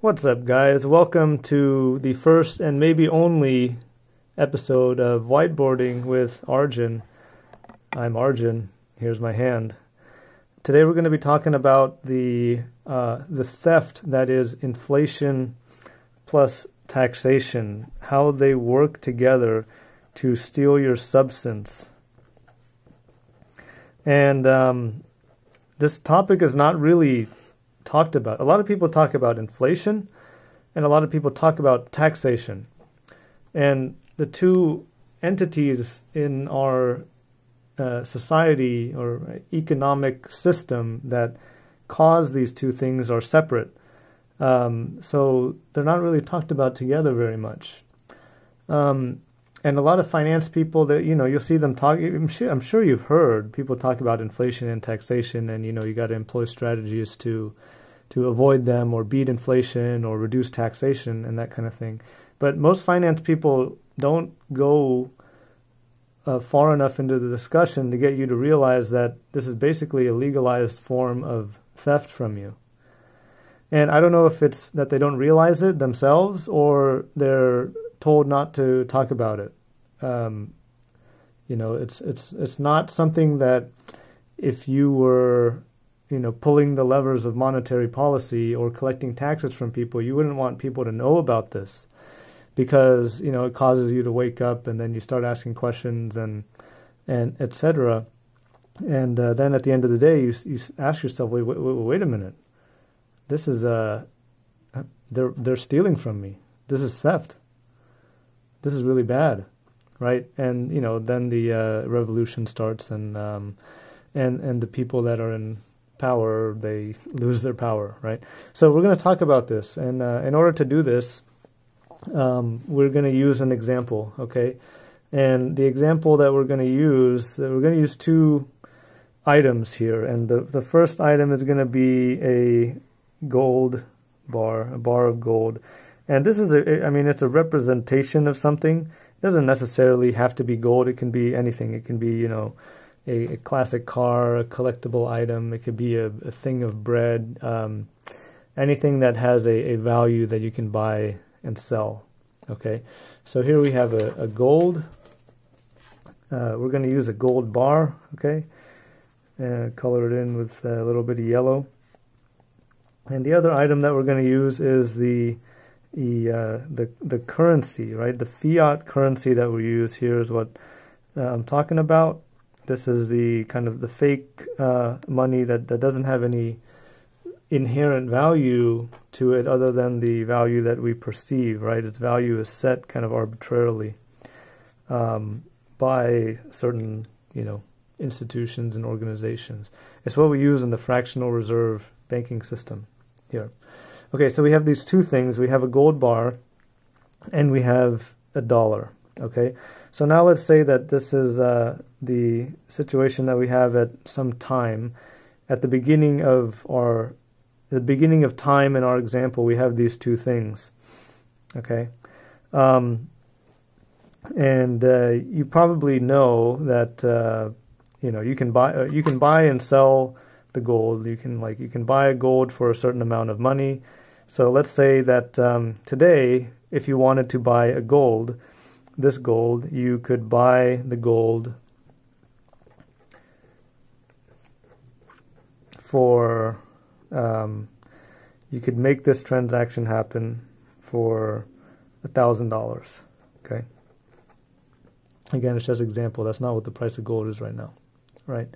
What's up, guys? Welcome to the first and maybe only episode of Whiteboarding with Arjun. I'm Arjun. Here's my hand. Today we're going to be talking about the theft that is inflation plus taxation, how they work together to steal your substance. And this topic is not really talked about. A lot of people talk about inflation, and a lot of people talk about taxation. And the two entities in our society or economic system that cause these two things are separate. So they're not really talked about together very much. And a lot of finance people that, you'll see them talk, I'm sure you've heard people talk about inflation and taxation, and, you got to employ strategies to avoid them or beat inflation or reduce taxation and that kind of thing. But most finance people don't go far enough into the discussion to get you to realize that this is basically a legalized form of theft from you. And I don't know if it's that they don't realize it themselves or they're told not to talk about it. It's not something that if you were, pulling the levers of monetary policy or collecting taxes from people, you wouldn't want people to know about this because, it causes you to wake up and then you start asking questions and et cetera. And then at the end of the day, you ask yourself, wait a minute. This is, they're stealing from me. This is theft. This is really bad, right? And, then the revolution starts and the people that are in power, they lose their power, right? So we're going to talk about this. And in order to do this, we're going to use an example, okay? And the example that we're going to use two items here. And the first item is going to be a gold bar, a bar of gold. And this is it's a representation of something. It doesn't necessarily have to be gold. It can be anything. It can be, a classic car, a collectible item. It could be a thing of bread, anything that has a value that you can buy and sell. Okay, so here we have a gold. We're going to use a gold bar, okay, and color it in with a little bit of yellow. And the other item that we're going to use is the currency, right? The fiat currency that we use here is what I'm talking about. This is the kind of the fake money that doesn't have any inherent value to it other than the value that we perceive, right? Its value is set kind of arbitrarily by certain, institutions and organizations. It's what we use in the fractional reserve banking system here. Okay, so we have these two things. We have a gold bar and we have a dollar. Okay, so now let's say that this is the situation that we have at some time. At the beginning of time in our example, we have these two things. Okay, and you probably know that you can buy and sell the gold. You can buy a gold for a certain amount of money. So let's say that today, if you wanted to buy this gold, you could buy the gold for, you could make this transaction happen for $1,000, okay? Again, it's just an example. That's not what the price of gold is right now, right?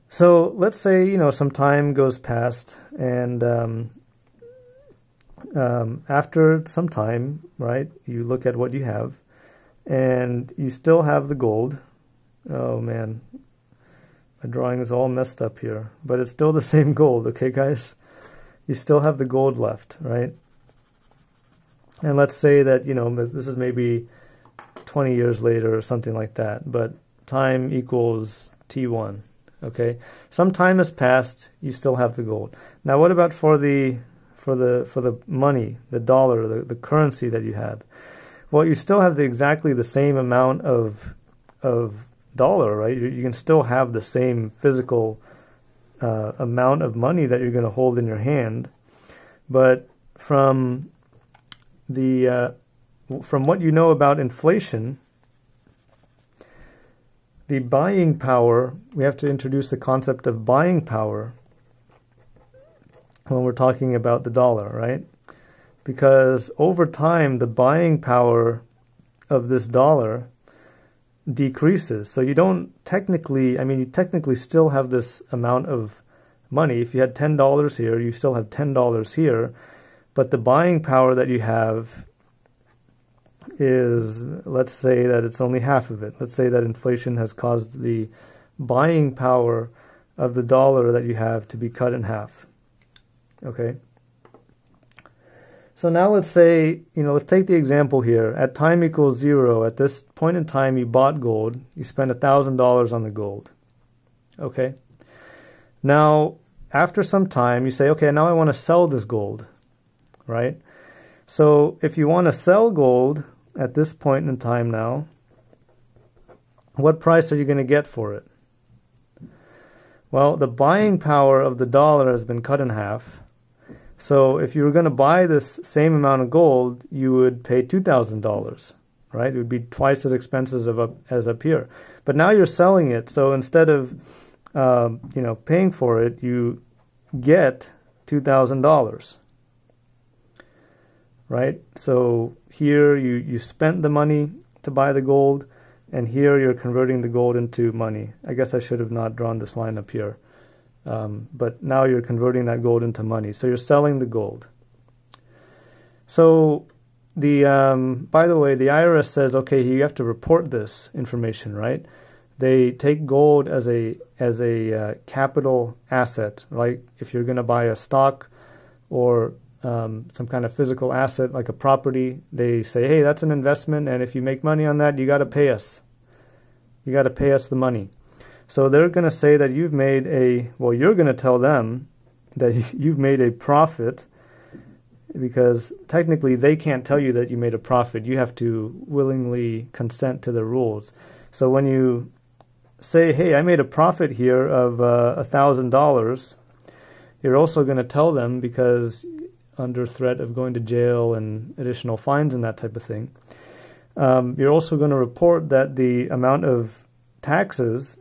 So let's say, some time goes past and after some time, right, you look at what you have and you still have the gold. Oh man, my drawing is all messed up here, but it's still the same gold, okay guys? You still have the gold left, right? And let's say that, this is maybe 20 years later or something like that, but time equals T1, okay? Some time has passed, you still have the gold. Now what about for the money, the dollar, the currency that you have? Well, you still have exactly the same amount of dollar, right? You can still have the same physical amount of money that you're going to hold in your hand, but from what you know about inflation, the buying power, we have to introduce the concept of buying power when we're talking about the dollar, right? Because over time, the buying power of this dollar decreases. So you don't technically, you technically still have this amount of money. If you had $10 here, you still have $10 here, but the buying power that you have is, let's say that it's only half of it. Let's say that inflation has caused the buying power of the dollar that you have to be cut in half. Okay? So now let's say, let's take the example here. At time equals 0, at this point in time you bought gold, you spent $1,000 on the gold. Okay? Now, after some time, you say, okay, now I want to sell this gold, right? So if you want to sell gold at this point in time now, what price are you going to get for it? Well, the buying power of the dollar has been cut in half. So if you were going to buy this same amount of gold, you would pay $2,000, right? It would be twice as expensive as up here. But now you're selling it, so instead of paying for it, you get $2,000, right? So here you spent the money to buy the gold, and here you're converting the gold into money. I guess I should have not drawn this line up here. But now you're converting that gold into money. So you're selling the gold. So by the way, the IRS says, okay, you have to report this information, right? They take gold as a capital asset. Like if you're going to buy a stock or some kind of physical asset like a property, they say, hey, that's an investment, and if you make money on that, you got to pay us. You got to pay us the money. So they're going to say that you're going to tell them that you've made a profit, because technically they can't tell you that you made a profit. You have to willingly consent to the rules. So when you say, hey, I made a profit here of $1,000, you're also going to tell them, because under threat of going to jail and additional fines and that type of thing, you're also going to report that the amount of taxes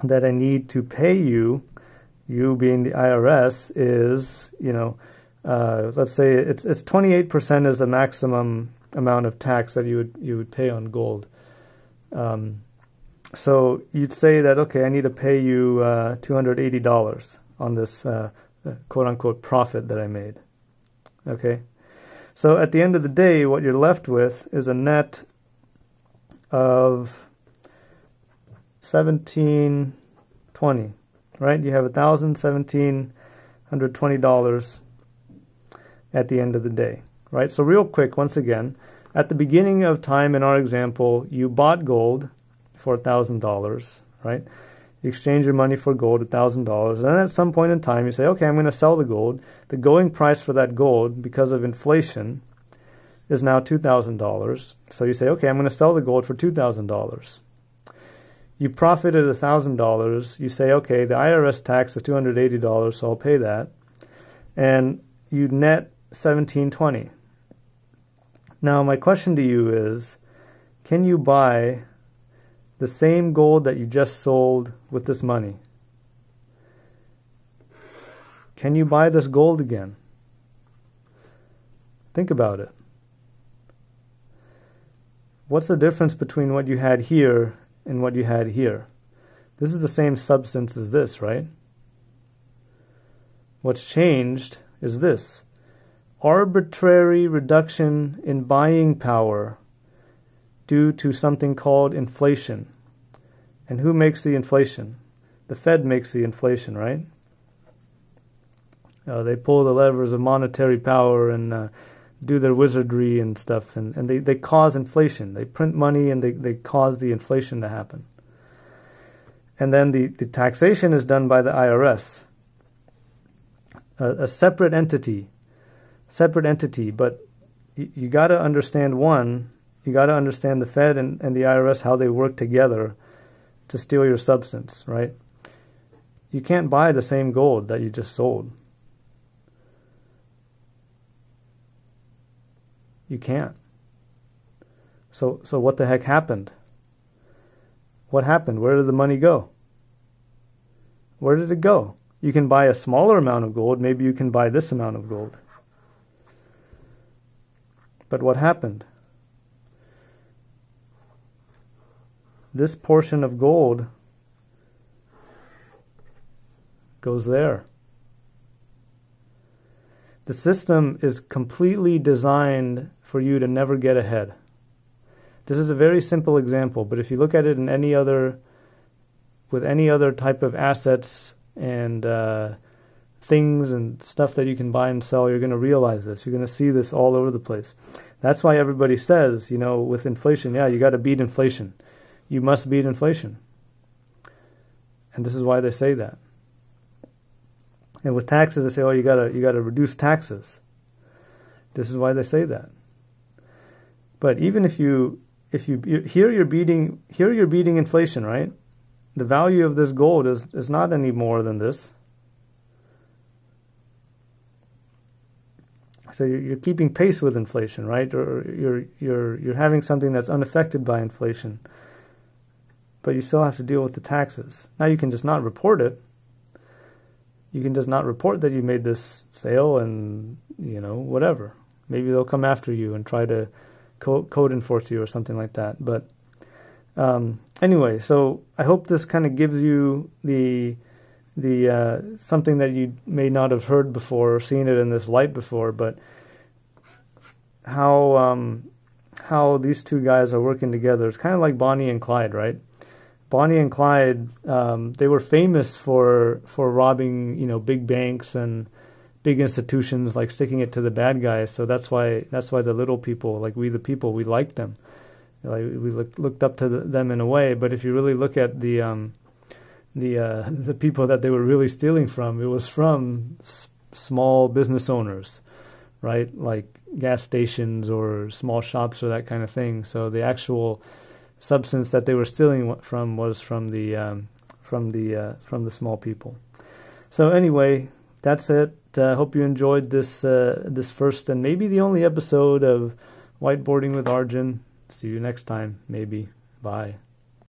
that I need to pay you being the IRS, is, let's say it's 28% is the maximum amount of tax that you would pay on gold. So you'd say that, okay, I need to pay you $280 on this quote-unquote profit that I made. Okay? So at the end of the day, what you're left with is a net of $1,720, right? You have $1,720 at the end of the day, right? So real quick, once again, at the beginning of time in our example, you bought gold for $1,000, right? You exchange your money for gold, $1,000. And then at some point in time, you say, okay, I'm going to sell the gold. The going price for that gold, because of inflation, is now $2,000. So you say, okay, I'm going to sell the gold for $2,000. You profited $1,000. You say, okay, the IRS tax is $280, so I'll pay that. And you net $1,720. Now, my question to you is, can you buy the same gold that you just sold with this money? Can you buy this gold again? Think about it. What's the difference between what you had here and what you had here? This is the same substance as this, right? What's changed is this: arbitrary reduction in buying power due to something called inflation. And who makes the inflation? The Fed makes the inflation, right? They pull the levers of monetary power and do their wizardry and stuff, and they cause inflation. They print money and they cause the inflation to happen. And then the taxation is done by the IRS, a separate entity, but you got to understand you got to understand the Fed and the IRS, how they work together to steal your substance, right? You can't buy the same gold that you just sold. You can't. So what the heck happened? What happened? Where did the money go? Where did it go? You can buy a smaller amount of gold. Maybe you can buy this amount of gold. But what happened? This portion of gold goes there. The system is completely designed for you to never get ahead. This is a very simple example, but if you look at it in with any other type of assets and things and stuff that you can buy and sell, you're going to realize this. You're going to see this all over the place. That's why everybody says, with inflation, yeah, you got to beat inflation. You must beat inflation. And this is why they say that. And with taxes, they say, oh, you got to reduce taxes. This is why they say that. But even if you here you're beating inflation, right? The value of this gold is not any more than this. So you're keeping pace with inflation, right? Or you're having something that's unaffected by inflation. But you still have to deal with the taxes. Now you can just not report it. You can just not report that you made this sale and, whatever. Maybe they'll come after you and try to code enforce you or something like that. But anyway, so I hope this kind of gives you the something that you may not have heard before or seen it in this light before, but how these two guys are working together. It's kind of like Bonnie and Clyde, right? Bonnie and Clyde, they were famous for robbing, big banks and big institutions, like sticking it to the bad guys. So that's why the little people, like we the people, we liked them. Like we looked up to them in a way. But if you really look at the people that they were really stealing from, it was from small business owners, right? Like gas stations or small shops or that kind of thing. So the actual substance that they were stealing from was from the small people. So anyway, that's it. Hope you enjoyed this first and maybe the only episode of Whiteboarding with Arjun. See you next time, maybe. Bye.